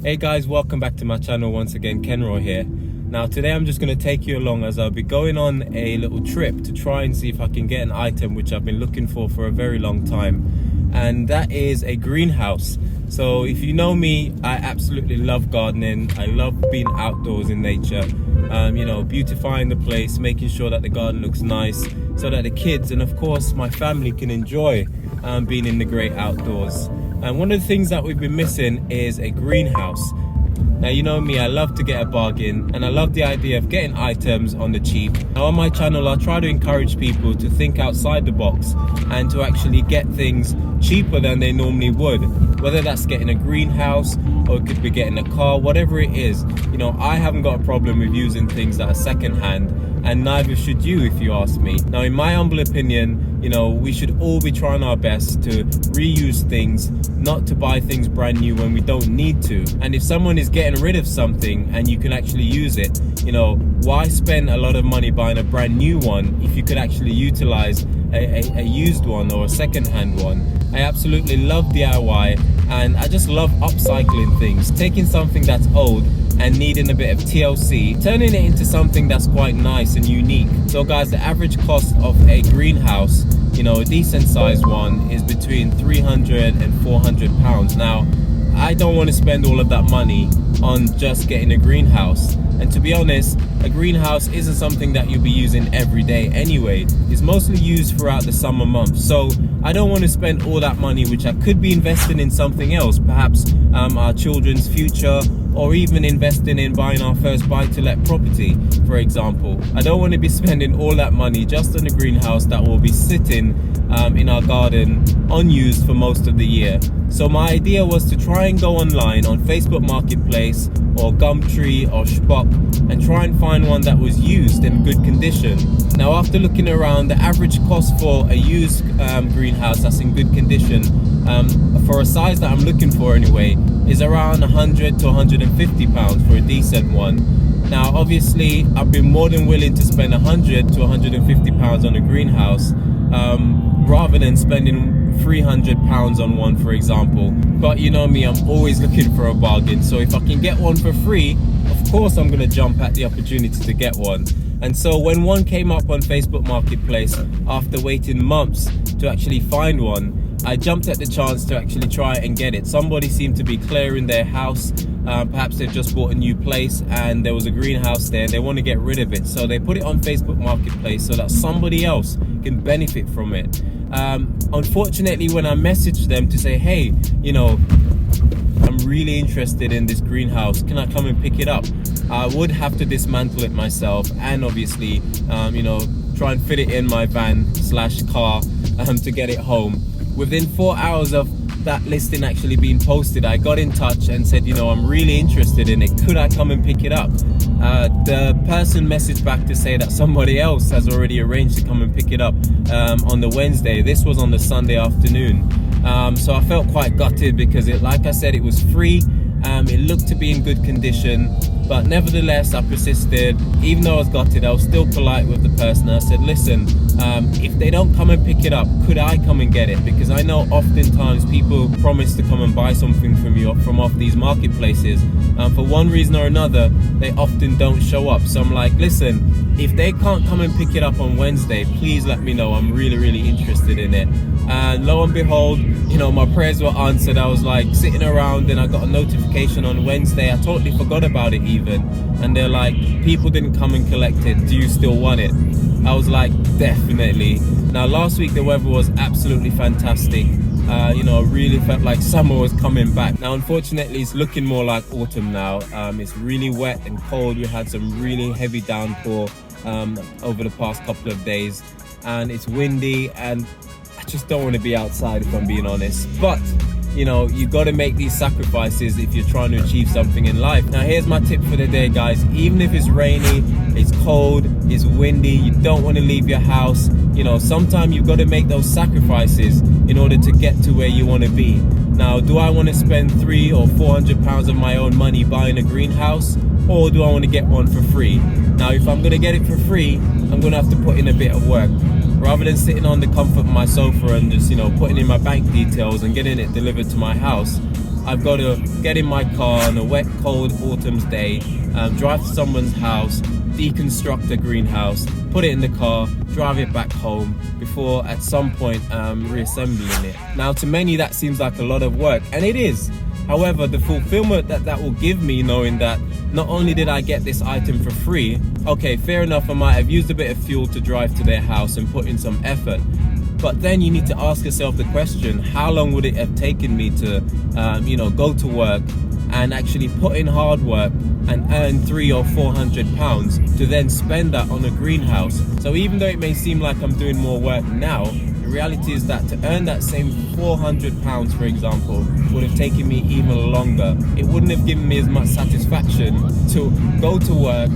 Hey guys, welcome back to my channel once again. Kenroy here. Now today I'm just going to take you along as I'll be going on a little trip to try and see if I can get an item which I've been looking for a very long time, and that is a greenhouse. So if you know me, I absolutely love gardening. I love being outdoors in nature, beautifying the place, making sure that the garden looks nice so that the kids and of course my family can enjoy being in the great outdoors. And one of the things that we've been missing is a greenhouse. Now, you know me, I love to get a bargain and I love the idea of getting items on the cheap. Now on my channel, I try to encourage people to think outside the box and to actually get things cheaper than they normally would. Whether that's getting a greenhouse or it could be getting a car, whatever it is. You know, I haven't got a problem with using things that are secondhand, and neither should you if you ask me. Now in my humble opinion, we should all be trying our best to reuse things, not to buy things brand new when we don't need to. And if someone is getting rid of something and you can actually use it, why spend a lot of money buying a brand new one if you could actually utilize a used one or a second-hand one? I absolutely love DIY, and I just love upcycling things, taking something that's old and needing a bit of TLC, turning it into something that's quite nice and unique. So guys, the average cost of a greenhouse, a decent sized one, is between 300 and 400 pounds. Now, I don't want to spend all of that money on just getting a greenhouse. And to be honest, a greenhouse isn't something that you'll be using every day anyway. It's mostly used throughout the summer months. So I don't want to spend all that money, which I could be investing in something else, perhaps our children's future, or even investing in buying our first buy-to-let property, for example. I don't want to be spending all that money just on a greenhouse that will be sitting in our garden unused for most of the year. So my idea was to try and go online on Facebook Marketplace or Gumtree or Shpock and try and find one that was used in good condition. Now after looking around, the average cost for a used greenhouse that's in good condition, for a size that I'm looking for anyway, is around 100 to 150 pounds for a decent one. Now obviously I've been more than willing to spend 100 to 150 pounds on a greenhouse rather than spending 300 pounds on one, for example. But you know me, I'm always looking for a bargain, so if I can get one for free, of course I'm going to jump at the opportunity to get one. And so when one came up on Facebook Marketplace, after waiting months to actually find one, I jumped at the chance to actually try and get it. Somebody seemed to be clearing their house. Perhaps they've just bought a new place and there was a greenhouse there. They want to get rid of it. So they put it on Facebook Marketplace so that somebody else can benefit from it. Unfortunately, when I messaged them to say, hey, I'm really interested in this greenhouse, can I come and pick it up? I would have to dismantle it myself and obviously, try and fit it in my van/car to get it home. Within 4 hours of that listing actually being posted, I got in touch and said, I'm really interested in it. Could I come and pick it up? The person messaged back to say that somebody else has already arranged to come and pick it up on the Wednesday. This was on the Sunday afternoon. So I felt quite gutted because like I said, it was free. It looked to be in good condition, but nevertheless I persisted. Even though I was gutted, I was still polite with the person. I said, listen, if they don't come and pick it up, could I come and get it? Because I know oftentimes people promise to come and buy something from you from off these marketplaces, for one reason or another they often don't show up. So I'm like, listen, if they can't come and pick it up on Wednesday, please let me know. I'm really interested in it. And lo and behold, my prayers were answered. I was like sitting around and I got a notification on Wednesday. I totally forgot about it even. And they're like, people didn't come and collect it. Do you still want it? I was like, definitely. Now last week the weather was absolutely fantastic. I really felt like summer was coming back. Now unfortunately it's looking more like autumn now. It's really wet and cold. We had some really heavy downpour over the past couple of days, and it's windy, and I just don't want to be outside if I'm being honest. But you got to make these sacrifices if you're trying to achieve something in life. Now here's my tip for the day, guys. Even if it's rainy, it's cold, it's windy, you don't want to leave your house, sometimes you've got to make those sacrifices in order to get to where you want to be. Now, do I want to spend 300 or 400 pounds of my own money buying a greenhouse, or do I want to get one for free? Now if I'm going to get it for free, I'm going to have to put in a bit of work. Rather than sitting on the comfort of my sofa and just, putting in my bank details and getting it delivered to my house, I've got to get in my car on a wet, cold autumn's day, drive to someone's house, deconstruct a greenhouse, put it in the car, drive it back home before at some point reassembling it. Now, to many that seems like a lot of work, and it is. However, the fulfillment that will give me, knowing that not only did I get this item for free, okay, fair enough, I might have used a bit of fuel to drive to their house and put in some effort, but then you need to ask yourself the question, how long would it have taken me to go to work and actually put in hard work and earn £300 or £400 to then spend that on a greenhouse? So even though it may seem like I'm doing more work now, the reality is that to earn that same £400, for example, would have taken me even longer. It wouldn't have given me as much satisfaction to go to work,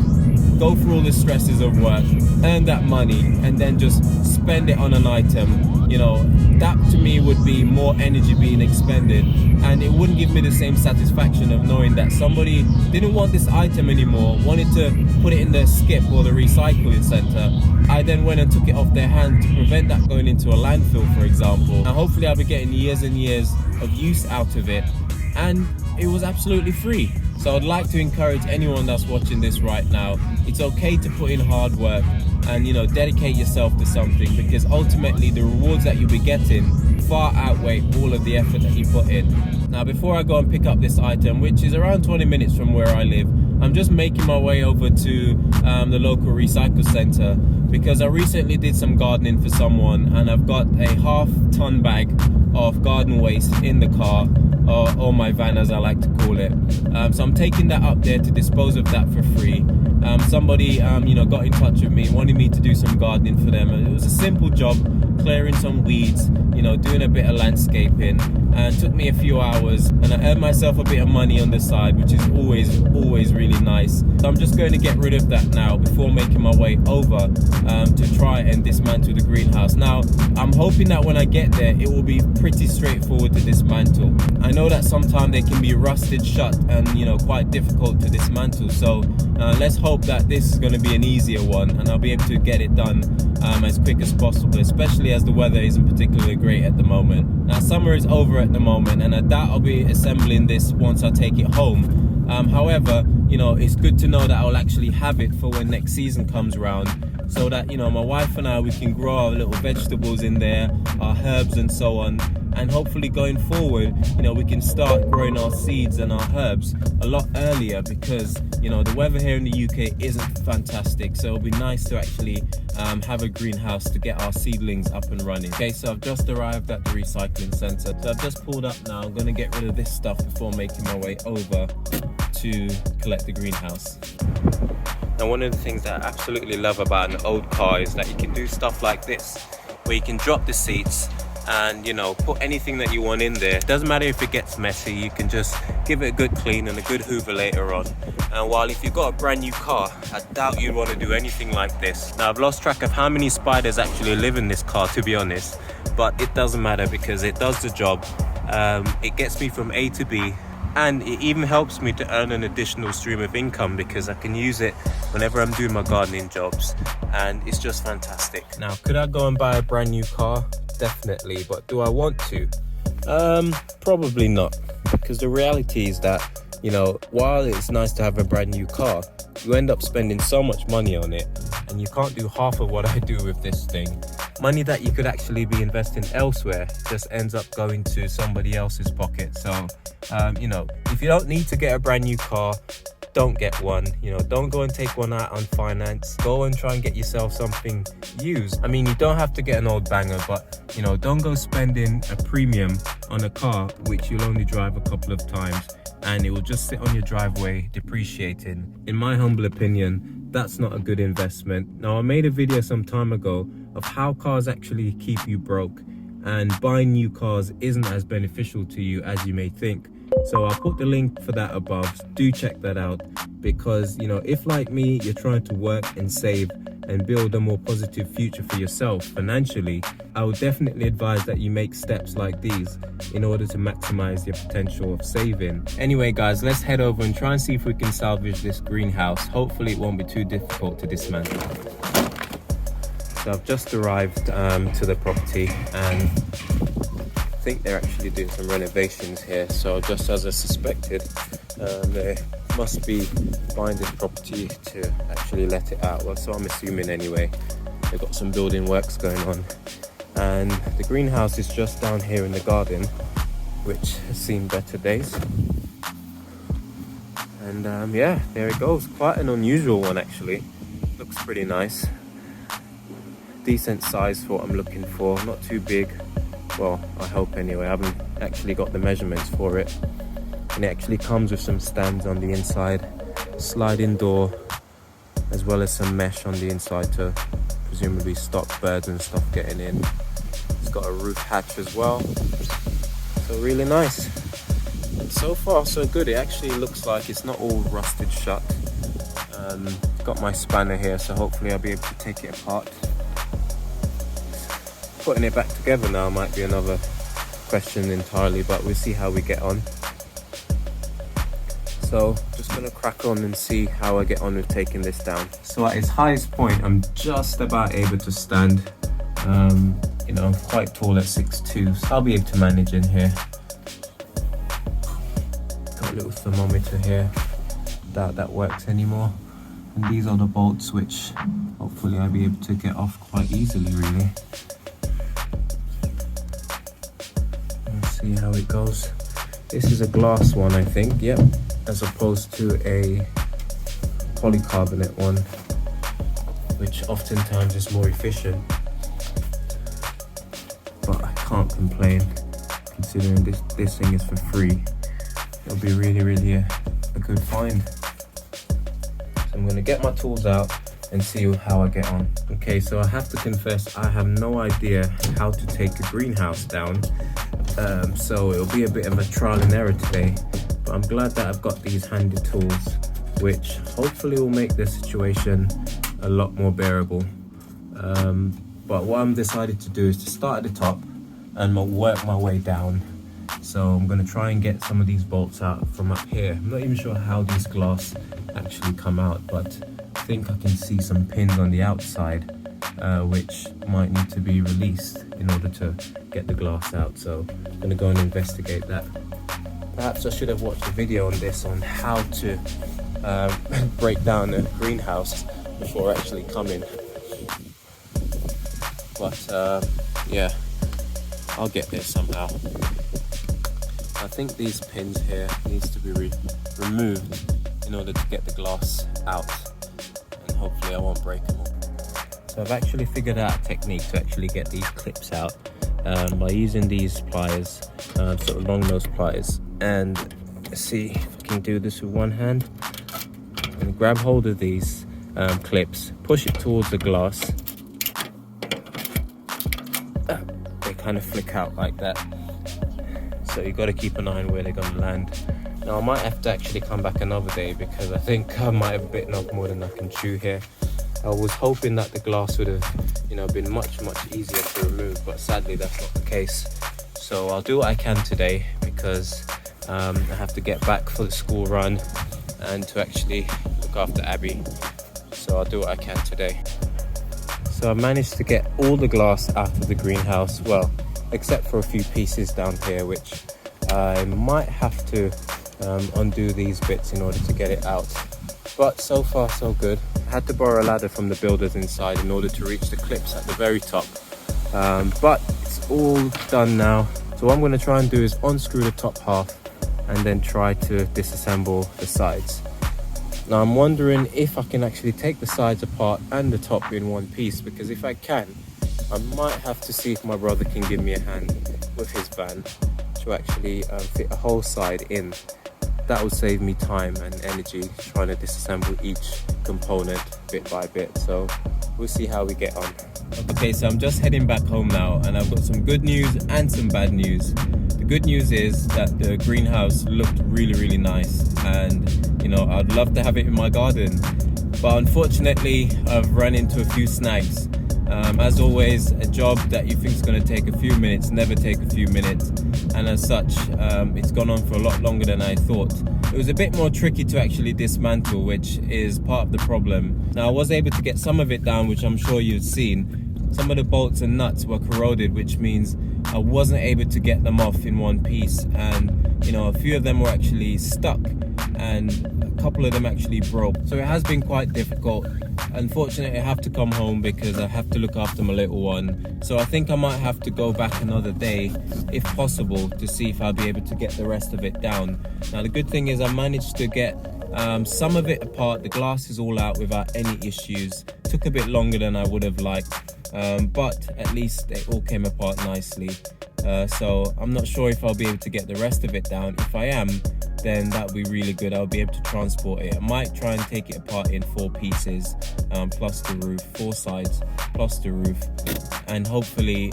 go through all the stresses of work, earn that money, and then just spend it on an item. That to me would be more energy being expended, and it wouldn't give me the same satisfaction of knowing that somebody didn't want this item anymore, wanted to put it in the skip or the recycling center. I then went and took it off their hand to prevent that going into a landfill, for example. And hopefully I'll be getting years and years of use out of it, and it was absolutely free. So I'd like to encourage anyone that's watching this right now, it's okay to put in hard work and dedicate yourself to something, because ultimately the rewards that you'll be getting far outweigh all of the effort that you put in. Now, before I go and pick up this item, which is around 20 minutes from where I live, I'm just making my way over to the local recycle center, because I recently did some gardening for someone and I've got a half-ton bag of garden waste in the car, or my van as I like to call it. So I'm taking that up there to dispose of that for free. Somebody got in touch with me, wanted me to do some gardening for them, and it was a simple job, clearing some weeds, doing a bit of landscaping, and it took me a few hours, and I earned myself a bit of money on the side, which is always really nice. So I'm just going to get rid of that now before making my way over to try and dismantle the greenhouse. Now, I'm hoping that when I get there, it will be pretty straightforward to dismantle. I know that sometimes they can be rusted shut and quite difficult to dismantle, so let's hope that this is going to be an easier one and I'll be able to get it done as quick as possible, especially as the weather isn't particularly great at the moment. Now, summer is over at the moment, and I doubt I'll be assembling this once I take it home. However, it's good to know that I'll actually have it for when next season comes around, so that my wife and I, we can grow our little vegetables in there, our herbs and so on, and hopefully going forward we can start growing our seeds and our herbs a lot earlier, because the weather here in the UK isn't fantastic, so it'll be nice to actually have a greenhouse to get our seedlings up and running. Okay, so I've just arrived at the recycling center, so I've just pulled up now. I'm going to get rid of this stuff before making my way over to collect the greenhouse. Now, one of the things that I absolutely love about an old car is that you can do stuff like this, where you can drop the seats and put anything that you want in there. It doesn't matter if it gets messy, you can just give it a good clean and a good hoover later on. And while if you've got a brand new car, I doubt you'd want to do anything like this. Now, I've lost track of how many spiders actually live in this car, to be honest, but it doesn't matter because it does the job. It gets me from A to B, and it even helps me to earn an additional stream of income because I can use it whenever I'm doing my gardening jobs, and it's just fantastic. Now, could I go and buy a brand new car? Definitely, but do I want to? Probably not, because the reality is that while it's nice to have a brand new car, you end up spending so much money on it, and you can't do half of what I do with this thing. Money that you could actually be investing elsewhere just ends up going to somebody else's pocket. So if you don't need to get a brand new car, don't get one. Don't go and take one out on finance. Go and try and get yourself something used. I mean, you don't have to get an old banger, but don't go spending a premium on a car which you'll only drive a couple of times and it will just sit on your driveway depreciating. In my humble opinion, that's not a good investment. Now, I made a video some time ago of how cars actually keep you broke, and buying new cars isn't as beneficial to you as you may think. So I'll put the link for that above. Do check that out, because if like me, you're trying to work and save and build a more positive future for yourself financially, I would definitely advise that you make steps like these in order to maximize your potential of saving. Anyway guys, let's head over and try and see if we can salvage this greenhouse. Hopefully it won't be too difficult to dismantle. So I've just arrived to the property, and think they're actually doing some renovations here. So just as I suspected, they must be buying this property to actually let it out. Well, so I'm assuming anyway. They've got some building works going on. And the greenhouse is just down here in the garden, which has seen better days. And yeah, there it goes. Quite an unusual one actually. Looks pretty nice. Decent size for what I'm looking for. Not too big. Well, I hope anyway. I haven't actually got the measurements for it. And it actually comes with some stands on the inside, sliding door, as well as some mesh on the inside to presumably stop birds and stuff getting in. It's got a roof hatch as well. So really nice. And so far so good. It actually looks like it's not all rusted shut. Got my spanner here, so hopefully I'll be able to take it apart. Putting it back together now might be another question entirely, but we'll see how we get on. So just gonna crack on and see how I get on with taking this down. So at its highest point, I'm just about able to stand. You know, I'm quite tall at 6'2", so I'll be able to manage in here. Got a little thermometer here. Doubt that works anymore. And these are the bolts which hopefully I'll be able to get off quite easily, really. Let's see how it goes. This is a glass one, I think, yep, as opposed to a polycarbonate one, which oftentimes is more efficient. But I can't complain, considering this thing is for free. It'll be really a good find. So I'm going to get my tools out and see how I get on. Okay, so I have to confess, I have no idea how to take a greenhouse down. So it'll be a bit of a trial and error today. But I'm glad that I've got these handy tools, which hopefully will make the situation a lot more bearable. But what I'm decided to do is to start at the top and work my way down. So I'm going to try and get some of these bolts out from up here. I'm not even sure how these glass actually come out, but I think I can see some pins on the outside which might need to be released in order to get the glass out. So I'm going to go and investigate that. Perhaps I should have watched a video on this, on how to break down a greenhouse before actually coming. But yeah, I'll get there somehow. I think these pins here needs to be removed in order to get the glass out, and hopefully I won't break them all. So I've actually figured out a technique to actually get these clips out by using these pliers, sort of long nose pliers. And let's see if I can do this with one hand. And grab hold of these clips, push it towards the glass. They kind of flick out like that. So you've got to keep an eye on where they're going to land. Now I might have to actually come back another day, because I think I might have bitten off more than I can chew here. I was hoping that the glass would have, you know, been much easier to remove, but sadly that's not the case. So I'll do what I can today, because I have to get back for the school run and to actually look after Abby. So I'll do what I can today. So I managed to get all the glass out of the greenhouse, well, except for a few pieces down here, which I might have to undo these bits in order to get it out. But so far so good. I had to borrow a ladder from the builders inside in order to reach the clips at the very top. But it's all done now. So what I'm going to try and do is unscrew the top half and then try to disassemble the sides. Now I'm wondering if I can actually take the sides apart and the top in one piece, because if I can, I might have to see if my brother can give me a hand with his van to actually fit a whole side in. That will save me time and energy trying to disassemble each component bit by bit. So we'll see how we get on. Okay, so I'm just heading back home now, and I've got some good news and some bad news. The good news is that the greenhouse looked really nice, and you know, I'd love to have it in my garden, but unfortunately I've run into a few snags. As always, a job that you think is going to take a few minutes never take a few minutes, and as such it's gone on for a lot longer than I thought. It was a bit more tricky to actually dismantle, which is part of the problem. Now I was able to get some of it down, which I'm sure you've seen, some of the bolts and nuts were corroded, which means I wasn't able to get them off in one piece, and you know, a few of them were actually stuck and a couple of them actually broke. So it has been quite difficult. Unfortunately, I have to come home because I have to look after my little one. So I think I might have to go back another day, if possible, to see if I'll be able to get the rest of it down. Now, the good thing is I managed to get some of it apart. The glass is all out without any issues. Took a bit longer than I would have liked, but at least it all came apart nicely. So I'm not sure if I'll be able to get the rest of it down. If I am, then that would be really good. I'll be able to transport it. I might try and take it apart in 4 pieces, plus the roof, 4 sides plus the roof, and hopefully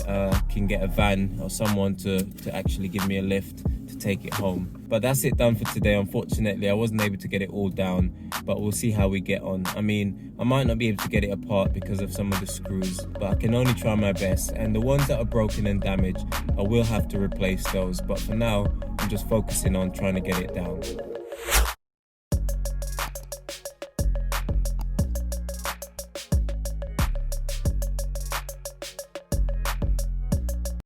can get a van or someone to actually give me a lift to take it home. But that's it done for today. Unfortunately, I wasn't able to get it all down, but we'll see how we get on. I mean, I might not be able to get it apart because of some of the screws, but I can only try my best. And the ones that are broken and damaged, I will have to replace those. But for now, I'm just focusing on trying to get it down.